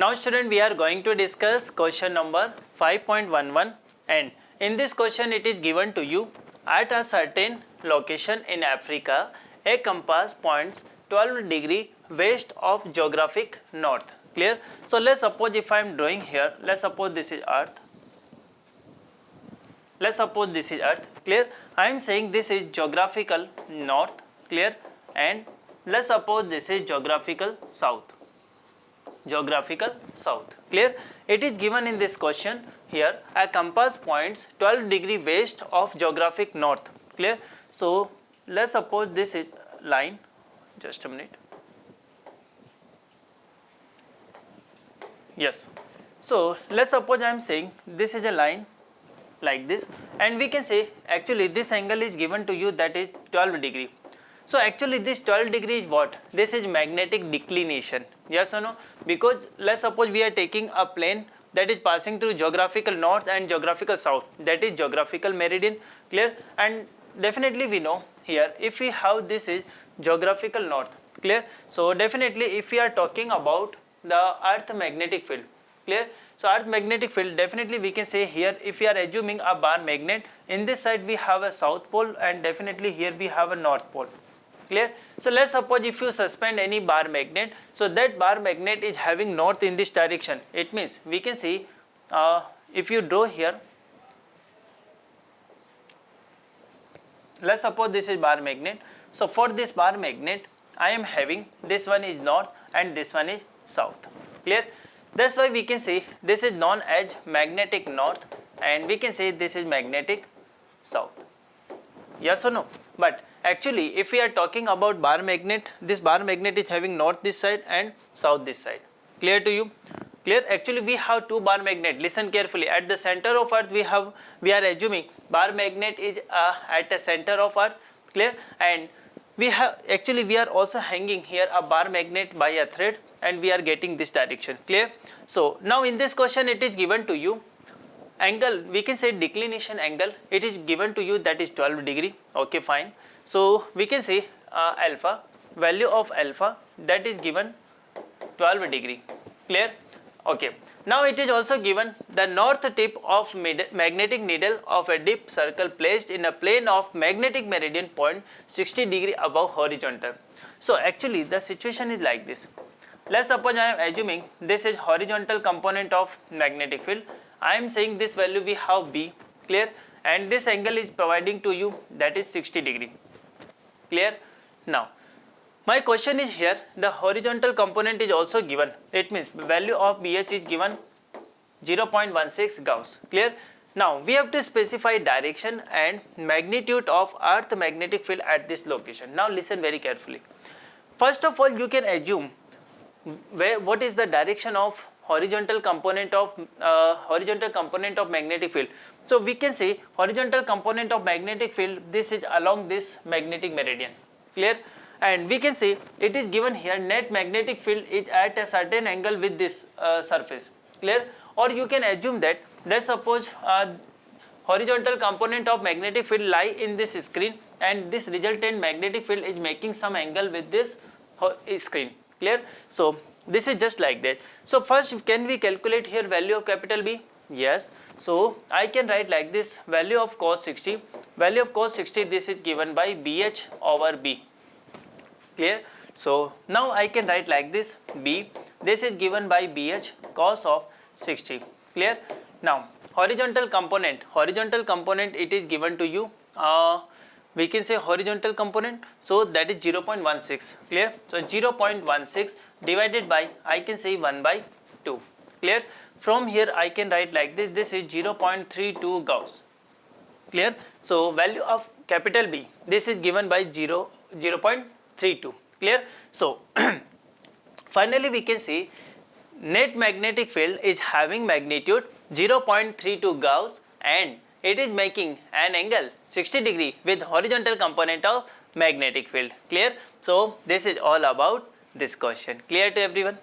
Now student, we are going to discuss question number 5.11, and in this question it is given to you at a certain location in Africa a compass points 12 degree west of geographic north. Clear? So let's suppose if I am drawing here, let's suppose this is earth. Let's suppose this is earth. Clear? I am saying this is geographical north. Clear? And let's suppose this is geographical south. Geographical south. Clear? It is given in this question here a compass points 12 degree west of geographic north. Clear? So let's suppose this is line. Just a minute. Yes. So let's suppose I am saying this is a line like this, and we can say actually this angle is given to you, that is 12 degree. So actually this 12 degree is what? This is magnetic declination. Yes or no? Because let's suppose we are taking a plane that is passing through geographical north and geographical south, that is geographical meridian. Clear? And definitely we know here if we have this is geographical north. Clear? So definitely if we are talking about the earth magnetic field. Clear? So earth magnetic field, definitely we can say here if we are assuming a bar magnet, in this side we have a south pole and definitely here we have a north pole. Clear? So let's suppose if you suspend any bar magnet, so that bar magnet is having north in this direction. It means we can see if you draw here, let's suppose this is bar magnet. So for this bar magnet I am having this one is north and this one is south. Clear? That's why we can say this is known as magnetic north and we can say this is magnetic south. Yes or no? But actually if we are talking about bar magnet, this bar magnet is having north this side and south this side. Clear to you? Clear? Actually we have two bar magnet. Listen carefully. At the center of earth we are assuming bar magnet is at the center of earth. Clear? And we are also hanging here a bar magnet by a thread and we are getting this direction. Clear? So now in this question it is given to you angle, we can say declination angle, it is given to you, that is 12 degree. Okay, fine. So we can say alpha, value of alpha, that is given 12 degree. Clear? Okay. Now it is also given the north tip of magnetic needle of a deep circle placed in a plane of magnetic meridian point 60 degree above horizontal. So actually the situation is like this. Let's suppose I am assuming this is horizontal component of magnetic field. I am saying this value we have B. Clear? And this angle is providing to you, that is 60 degree. Clear? Now my question is here the horizontal component is also given. It means value of BH is given 0.16 Gauss. Clear? Now we have to specify direction and magnitude of earth magnetic field at this location. Now listen very carefully. First of all, you can assume what is the direction of horizontal component of magnetic field. So we can say horizontal component of magnetic field, this is along this magnetic meridian. Clear? And we can say it is given here net magnetic field is at a certain angle with this surface. Clear? Or you can assume that, let's suppose horizontal component of magnetic field lie in this screen and this resultant magnetic field is making some angle with this screen. Clear? So this is just like that. So first, can we calculate here value of capital B? Yes. So I can write like this, value of cos 60. Value of cos 60, this is given by BH over B. Clear? So now I can write like this, B, this is given by BH cos of 60. Clear? Now horizontal component it is given to you, we can say horizontal component, so that is 0.16. Clear? So 0.16 divided by, I can say 1 by 2. Clear? From here I can write like this, this is 0.32 Gauss. Clear? So value of capital B, this is given by 0.32. Clear? So finally we can see net magnetic field is having magnitude 0.32 Gauss and it is making an angle 60 degree with horizontal component of magnetic field. Clear? So this is all about this question. Clear to everyone?